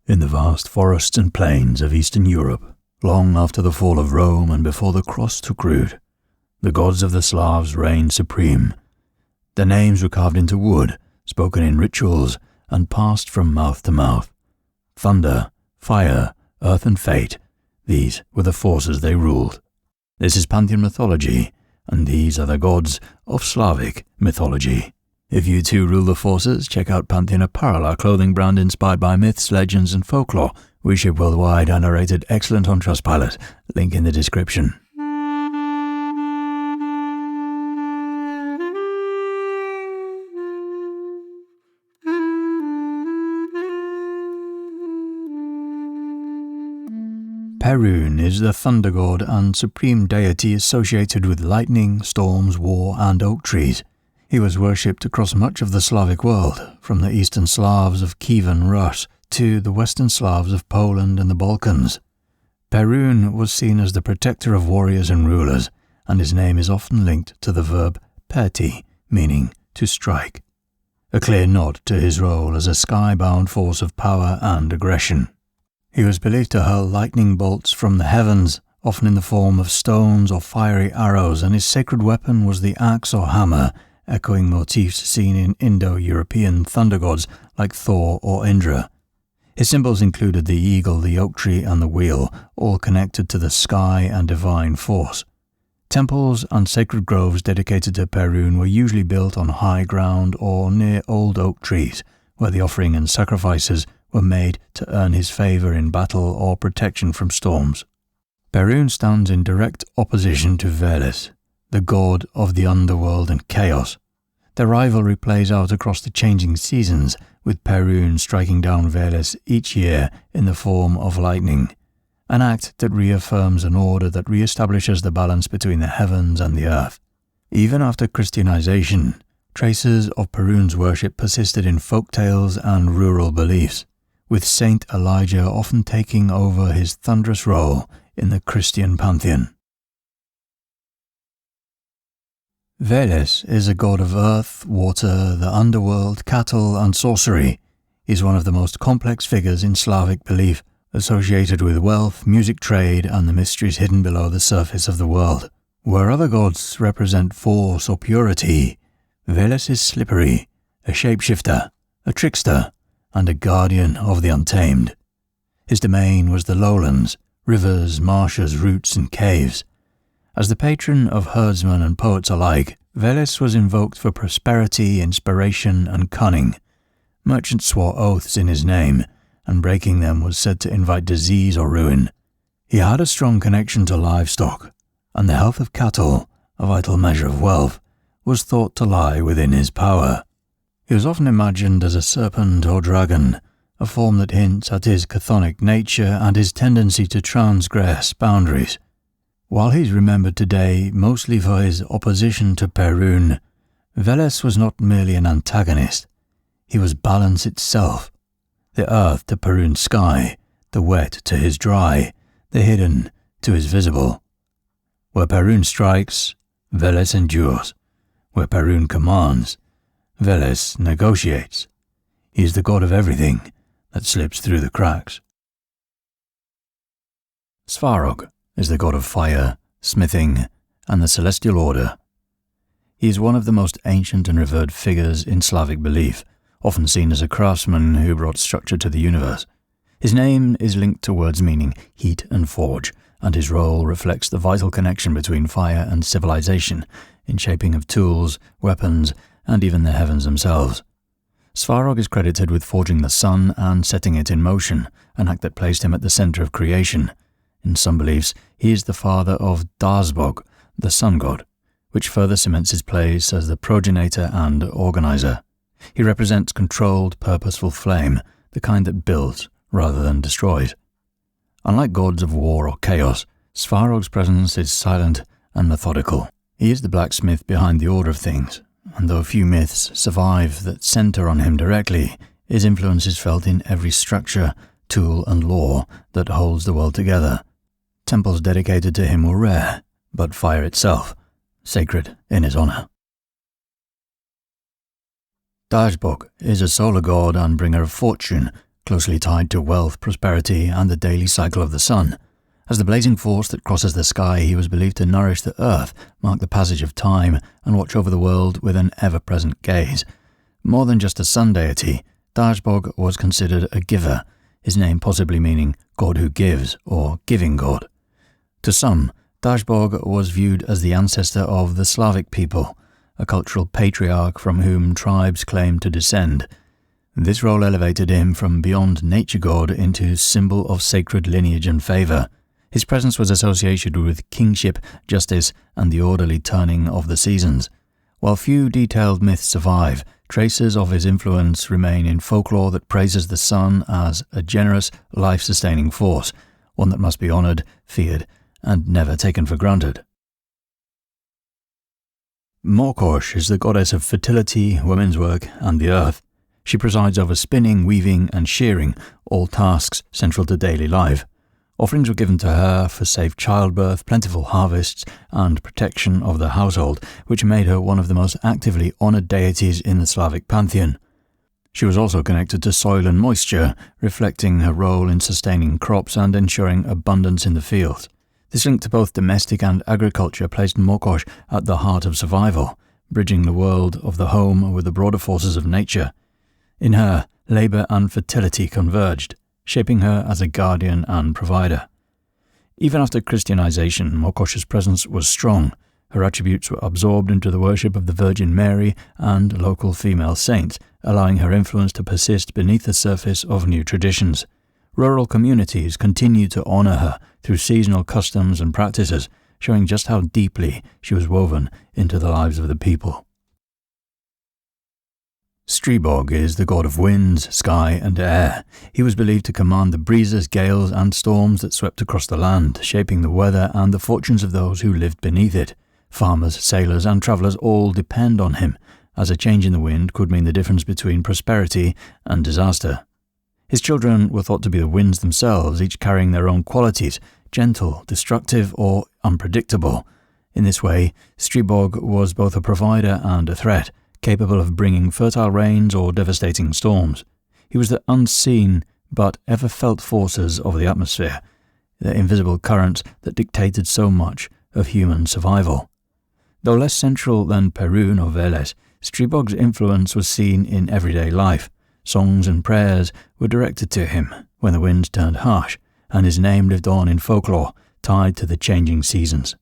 In the vast forests and plains of Eastern Europe, long after the fall of Rome and before the cross took root, the gods of the Slavs reigned supreme. Their names were carved into wood, spoken in rituals, and passed from mouth to mouth. Thunder, fire, earth and fate, these were the forces they ruled. This is Pantheon mythology, and these are the gods of Slavic mythology. If you too rule the forces, check out Pantheon Apparel, our clothing brand inspired by myths, legends and folklore. We ship worldwide and are rated excellent on Trustpilot. Link in the description. Perun is the thunder god and supreme deity associated with lightning, storms, war and oak trees. He was worshipped across much of the Slavic world, from the Eastern Slavs of Kievan Rus to the Western Slavs of Poland and the Balkans. Perun was seen as the protector of warriors and rulers, and his name is often linked to the verb perti, meaning to strike, a clear nod to his role as a sky-bound force of power and aggression. He was believed to hurl lightning bolts from the heavens, often in the form of stones or fiery arrows, and his sacred weapon was the axe or hammer, echoing motifs seen in Indo-European thunder gods like Thor or Indra. His symbols included the eagle, the oak tree and the wheel, all connected to the sky and divine force. Temples and sacred groves dedicated to Perun were usually built on high ground or near old oak trees, where the offering and sacrifices were made to earn his favour in battle or protection from storms. Perun stands in direct opposition to Veles, the god of the underworld and chaos. Their rivalry plays out across the changing seasons, with Perun striking down Veles each year in the form of lightning, an act that reaffirms an order that re-establishes the balance between the heavens and the earth. Even after Christianization, traces of Perun's worship persisted in folk tales and rural beliefs, with Saint Elijah often taking over his thunderous role in the Christian pantheon. Veles is a god of earth, water, the underworld, cattle and sorcery. He is one of the most complex figures in Slavic belief, associated with wealth, music trade and the mysteries hidden below the surface of the world. Where other gods represent force or purity, Veles is slippery, a shapeshifter, a trickster, and a guardian of the untamed. His domain was the lowlands, rivers, marshes, roots and caves. As the patron of herdsmen and poets alike, Veles was invoked for prosperity, inspiration and cunning. Merchants swore oaths in his name, and breaking them was said to invite disease or ruin. He had a strong connection to livestock, and the health of cattle, a vital measure of wealth, was thought to lie within his power. He was often imagined as a serpent or dragon, a form that hints at his chthonic nature and his tendency to transgress boundaries. While he is remembered today mostly for his opposition to Perun, Veles was not merely an antagonist. He was balance itself, the earth to Perun's sky, the wet to his dry, the hidden to his visible. Where Perun strikes, Veles endures. Where Perun commands, Veles negotiates. He is the god of everything that slips through the cracks. Svarog is the god of fire, smithing, and the celestial order. He is one of the most ancient and revered figures in Slavic belief, often seen as a craftsman who brought structure to the universe. His name is linked to words meaning heat and forge, and his role reflects the vital connection between fire and civilization in shaping of tools, weapons, and even the heavens themselves. Svarog is credited with forging the sun and setting it in motion, an act that placed him at the center of creation. In some beliefs, he is the father of Dažbog, the sun god, which further cements his place as the progenitor and organizer. He represents controlled, purposeful flame, the kind that builds rather than destroys. Unlike gods of war or chaos, Svarog's presence is silent and methodical. He is the blacksmith behind the order of things, and though few myths survive that center on him directly, his influence is felt in every structure, tool and law that holds the world together. Temples dedicated to him were rare, but fire itself, sacred in his honor. Dažbog is a solar god and bringer of fortune, closely tied to wealth, prosperity, and the daily cycle of the sun. As the blazing force that crosses the sky, he was believed to nourish the earth, mark the passage of time, and watch over the world with an ever-present gaze. More than just a sun deity, Dažbog was considered a giver, his name possibly meaning God who gives, or giving God. To some, Dažbog was viewed as the ancestor of the Slavic people, a cultural patriarch from whom tribes claimed to descend. This role elevated him from beyond nature god into symbol of sacred lineage and favour. His presence was associated with kingship, justice, and the orderly turning of the seasons. While few detailed myths survive, traces of his influence remain in folklore that praises the sun as a generous, life-sustaining force, one that must be honoured, feared, and never taken for granted. Mokosh is the goddess of fertility, women's work, and the earth. She presides over spinning, weaving, and shearing, all tasks central to daily life. Offerings were given to her for safe childbirth, plentiful harvests, and protection of the household, which made her one of the most actively honoured deities in the Slavic Pantheon. She was also connected to soil and moisture, reflecting her role in sustaining crops and ensuring abundance in the fields. This link to both domestic and agriculture placed Mokosh at the heart of survival, bridging the world of the home with the broader forces of nature. In her, labour and fertility converged, shaping her as a guardian and provider. Even after Christianization, Mokosh's presence was strong. Her attributes were absorbed into the worship of the Virgin Mary and local female saints, allowing her influence to persist beneath the surface of new traditions. Rural communities continued to honour her through seasonal customs and practices, showing just how deeply she was woven into the lives of the people. Stribog is the god of winds, sky, and air. He was believed to command the breezes, gales, and storms that swept across the land, shaping the weather and the fortunes of those who lived beneath it. Farmers, sailors, and travellers all depend on him, as a change in the wind could mean the difference between prosperity and disaster. His children were thought to be the winds themselves, each carrying their own qualities, gentle, destructive, or unpredictable. In this way, Stribog was both a provider and a threat, capable of bringing fertile rains or devastating storms. He was the unseen but ever-felt forces of the atmosphere, the invisible currents that dictated so much of human survival. Though less central than Perun or Veles, Stribog's influence was seen in everyday life. Songs and prayers were directed to him when the winds turned harsh, and his name lived on in folklore, tied to the changing seasons.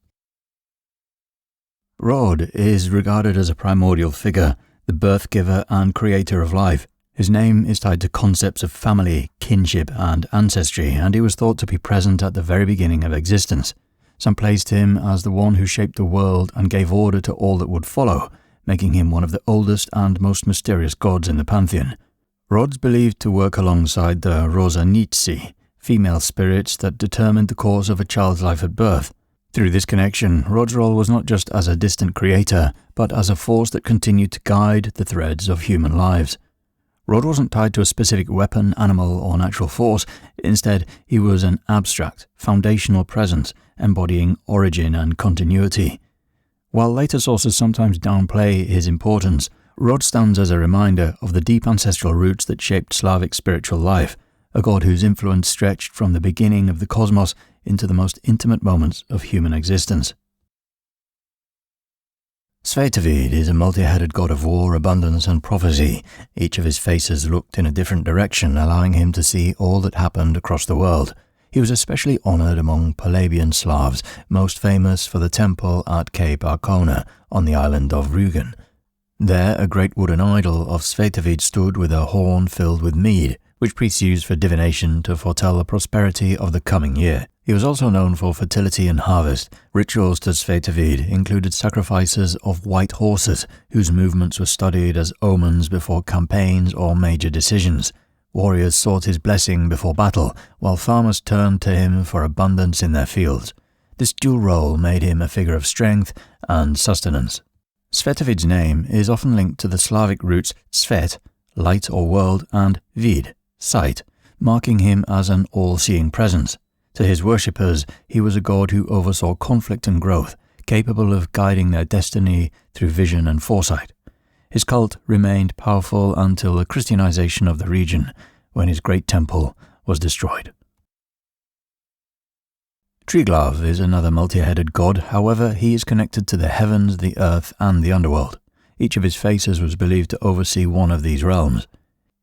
Rod is regarded as a primordial figure, the birth giver and creator of life. His name is tied to concepts of family, kinship, and ancestry, and he was thought to be present at the very beginning of existence. Some placed him as the one who shaped the world and gave order to all that would follow, making him one of the oldest and most mysterious gods in the Pantheon. Rod's believed to work alongside the Zorya, female spirits that determined the course of a child's life at birth. Through this connection, Rod's role was not just as a distant creator, but as a force that continued to guide the threads of human lives. Rod wasn't tied to a specific weapon, animal, or natural force. Instead, he was an abstract, foundational presence, embodying origin and continuity. While later sources sometimes downplay his importance, Rod stands as a reminder of the deep ancestral roots that shaped Slavic spiritual life, a god whose influence stretched from the beginning of the cosmos into the most intimate moments of human existence. Svetovid is a multi-headed god of war, abundance, and prophecy. Each of his faces looked in a different direction, allowing him to see all that happened across the world. He was especially honoured among Pelagian Slavs, most famous for the temple at Cape Arcona on the island of Rügen. There, a great wooden idol of Svetovid stood with a horn filled with mead, which priests used for divination to foretell the prosperity of the coming year. He was also known for fertility and harvest. Rituals to Svetovid included sacrifices of white horses, whose movements were studied as omens before campaigns or major decisions. Warriors sought his blessing before battle, while farmers turned to him for abundance in their fields. This dual role made him a figure of strength and sustenance. Svetovid's name is often linked to the Slavic roots Svet, light or world, and Vid, sight, marking him as an all-seeing presence. To his worshippers, he was a god who oversaw conflict and growth, capable of guiding their destiny through vision and foresight. His cult remained powerful until the Christianization of the region, when his great temple was destroyed. Triglav is another multi-headed god. However, he is connected to the heavens, the earth, and the underworld. Each of his faces was believed to oversee one of these realms.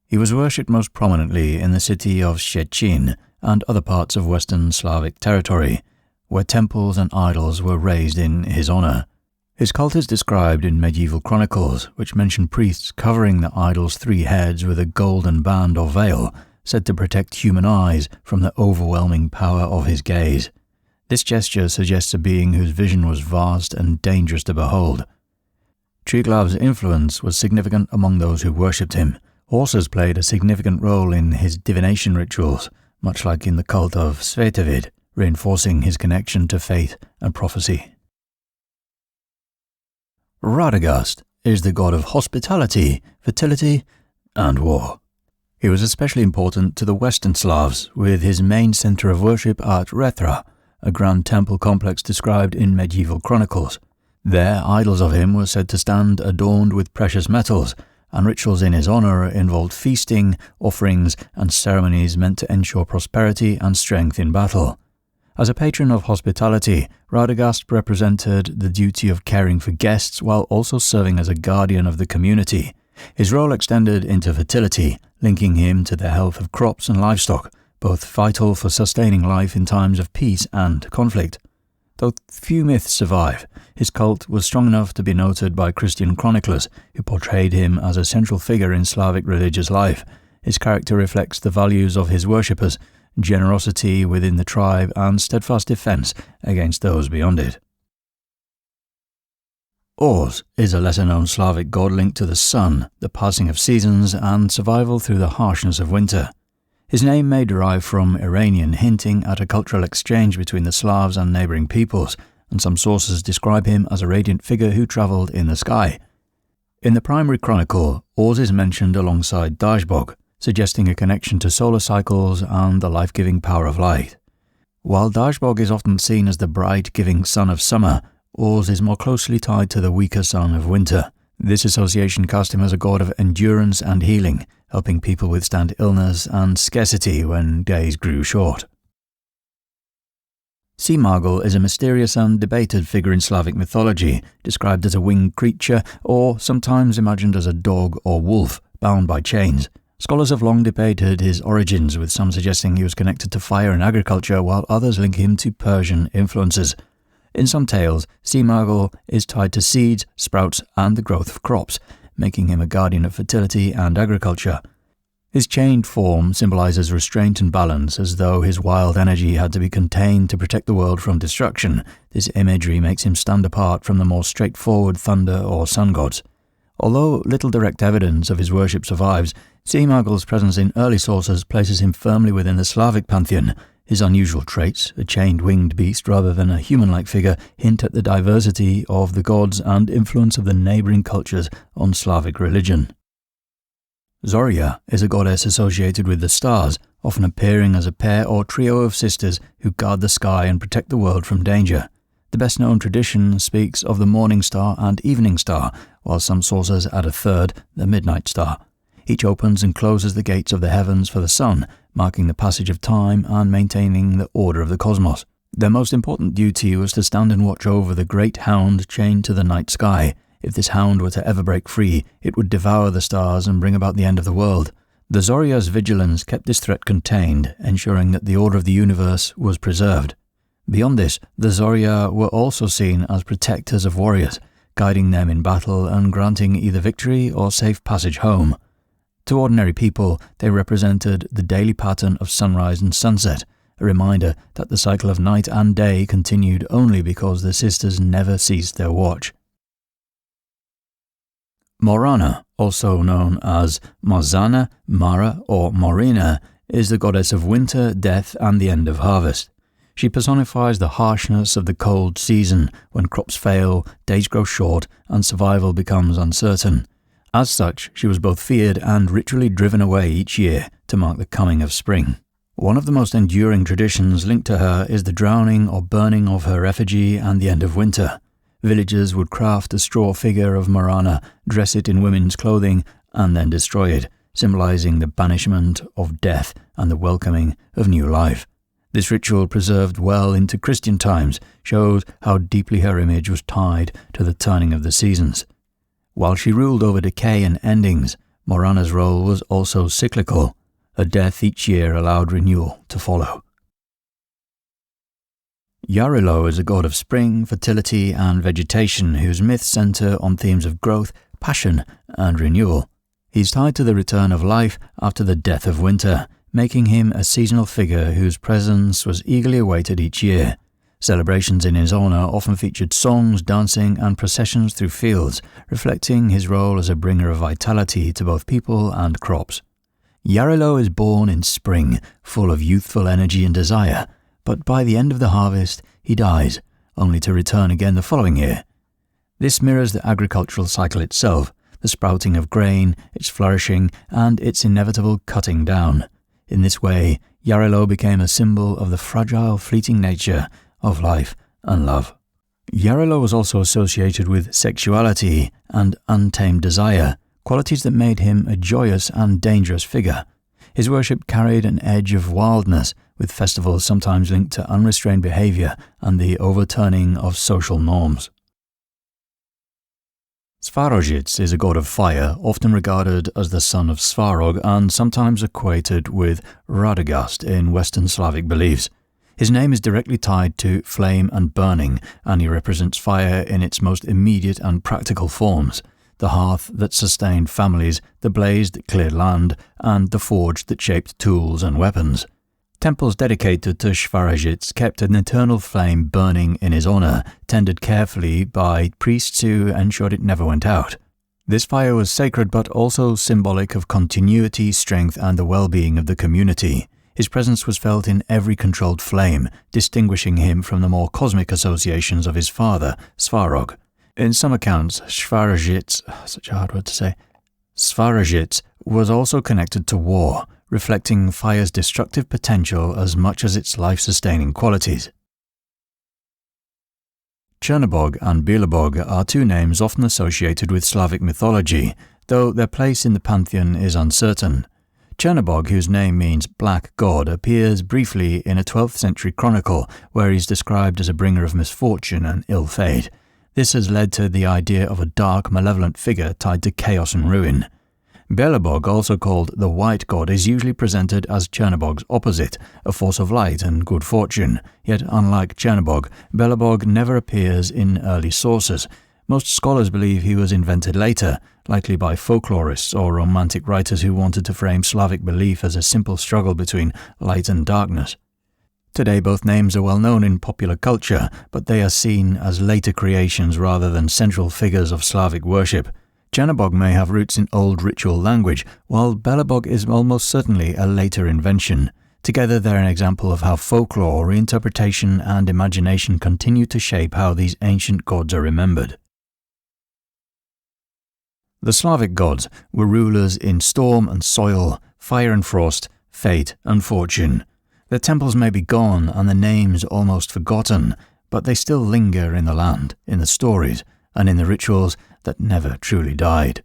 He was worshipped most prominently in the city of Szczecin and other parts of Western Slavic territory, where temples and idols were raised in his honor. His cult is described in medieval chronicles, which mention priests covering the idol's 3 heads with a golden band or veil, said to protect human eyes from the overwhelming power of his gaze. This gesture suggests a being whose vision was vast and dangerous to behold. Triglav's influence was significant among those who worshipped him. Horses played a significant role in his divination rituals, much like in the cult of Svetovid, reinforcing his connection to faith and prophecy. Radegast is the god of hospitality, fertility, and war. He was especially important to the Western Slavs, with his main center of worship at Rethra, a grand temple complex described in medieval chronicles. There, idols of him were said to stand adorned with precious metals, and rituals in his honor involved feasting, offerings, and ceremonies meant to ensure prosperity and strength in battle. As a patron of hospitality, Radegast represented the duty of caring for guests while also serving as a guardian of the community. His role extended into fertility, linking him to the health of crops and livestock, both vital for sustaining life in times of peace and conflict. Though few myths survive, his cult was strong enough to be noted by Christian chroniclers, who portrayed him as a central figure in Slavic religious life. His character reflects the values of his worshippers, generosity within the tribe, and steadfast defense against those beyond it. Hors is a lesser-known Slavic god linked to the sun, the passing of seasons, and survival through the harshness of winter. His name may derive from Iranian, hinting at a cultural exchange between the Slavs and neighbouring peoples, and some sources describe him as a radiant figure who travelled in the sky. In the primary chronicle, Hors is mentioned alongside Dažbog, suggesting a connection to solar cycles and the life-giving power of light. While Dažbog is often seen as the bright, giving sun of summer, Hors is more closely tied to the weaker sun of winter. This association cast him as a god of endurance and healing, helping people withstand illness and scarcity when days grew short. Simargl is a mysterious and debated figure in Slavic mythology, described as a winged creature or sometimes imagined as a dog or wolf bound by chains. Scholars have long debated his origins, with some suggesting he was connected to fire and agriculture, while others link him to Persian influences. In some tales, Simargl is tied to seeds, sprouts, and the growth of crops, making him a guardian of fertility and agriculture. His chained form symbolizes restraint and balance, as though his wild energy had to be contained to protect the world from destruction. This imagery makes him stand apart from the more straightforward thunder or sun gods. Although little direct evidence of his worship survives, Simargl's presence in early sources places him firmly within the Slavic Pantheon. His unusual traits, a chained winged beast rather than a human-like figure, hint at the diversity of the gods and influence of the neighbouring cultures on Slavic religion. Zorya is a goddess associated with the stars, often appearing as a pair or trio of sisters who guard the sky and protect the world from danger. The best-known tradition speaks of the morning star and evening star, while some sources add a third, the midnight star. Each opens and closes the gates of the heavens for the sun, marking the passage of time and maintaining the order of the cosmos. Their most important duty was to stand and watch over the great hound chained to the night sky. If this hound were to ever break free, it would devour the stars and bring about the end of the world. The Zorya's vigilance kept this threat contained, ensuring that the order of the universe was preserved. Beyond this, the Zorya were also seen as protectors of warriors, guiding them in battle and granting either victory or safe passage home. To ordinary people, they represented the daily pattern of sunrise and sunset, a reminder that the cycle of night and day continued only because the sisters never ceased their watch. Morana, also known as Marzana, Mara, or Morina, is the goddess of winter, death, and the end of harvest. She personifies the harshness of the cold season, when crops fail, days grow short, and survival becomes uncertain. As such, she was both feared and ritually driven away each year to mark the coming of spring. One of the most enduring traditions linked to her is the drowning or burning of her effigy and the end of winter. Villagers would craft a straw figure of Morana, dress it in women's clothing, and then destroy it, symbolizing the banishment of death and the welcoming of new life. This ritual, preserved well into Christian times, shows how deeply her image was tied to the turning of the seasons. While she ruled over decay and endings, Morana's role was also cyclical. A death each year allowed renewal to follow. Yarilo is a god of spring, fertility, and vegetation whose myths center on themes of growth, passion, and renewal. He's tied to the return of life after the death of winter, making him a seasonal figure whose presence was eagerly awaited each year. Celebrations in his honor often featured songs, dancing, and processions through fields, reflecting his role as a bringer of vitality to both people and crops. Yarilo is born in spring, full of youthful energy and desire, but by the end of the harvest, he dies, only to return again the following year. This mirrors the agricultural cycle itself, the sprouting of grain, its flourishing, and its inevitable cutting down. In this way, Yarilo became a symbol of the fragile, fleeting nature of life and love. Yarilo was also associated with sexuality and untamed desire, qualities that made him a joyous and dangerous figure. His worship carried an edge of wildness, with festivals sometimes linked to unrestrained behavior and the overturning of social norms. Svarozhits is a god of fire, often regarded as the son of Svarog and sometimes equated with Radegast in Western Slavic beliefs. His name is directly tied to flame and burning, and he represents fire in its most immediate and practical forms: the hearth that sustained families, the blaze that cleared land, and the forge that shaped tools and weapons. Temples dedicated to Svarozhits kept an eternal flame burning in his honor, tended carefully by priests who ensured it never went out. This fire was sacred but also symbolic of continuity, strength, and the well-being of the community. His presence was felt in every controlled flame, distinguishing him from the more cosmic associations of his father, Svarog. In some accounts, Svarozhits was also connected to war, reflecting fire's destructive potential as much as its life-sustaining qualities. Chernobog and Belobo are two names often associated with Slavic mythology, though their place in the Pantheon is uncertain. Chernobog, whose name means black god, appears briefly in a 12th century chronicle where he's described as a bringer of misfortune and ill fate. This has led to the idea of a dark, malevolent figure tied to chaos and ruin. Belobo, also called the White God, is usually presented as Chernobog's opposite, a force of light and good fortune. Yet, unlike Chernobog, Belobo never appears in early sources. Most scholars believe he was invented later, likely by folklorists or romantic writers who wanted to frame Slavic belief as a simple struggle between light and darkness. Today, both names are well known in popular culture, but they are seen as later creations rather than central figures of Slavic worship. Chernobog may have roots in old ritual language, while Belobo is almost certainly a later invention. Together, they're an example of how folklore, reinterpretation, and imagination continue to shape how these ancient gods are remembered. The Slavic gods were rulers in storm and soil, fire and frost, fate and fortune. Their temples may be gone and their names almost forgotten, but they still linger in the land, in the stories, and in the rituals that never truly died.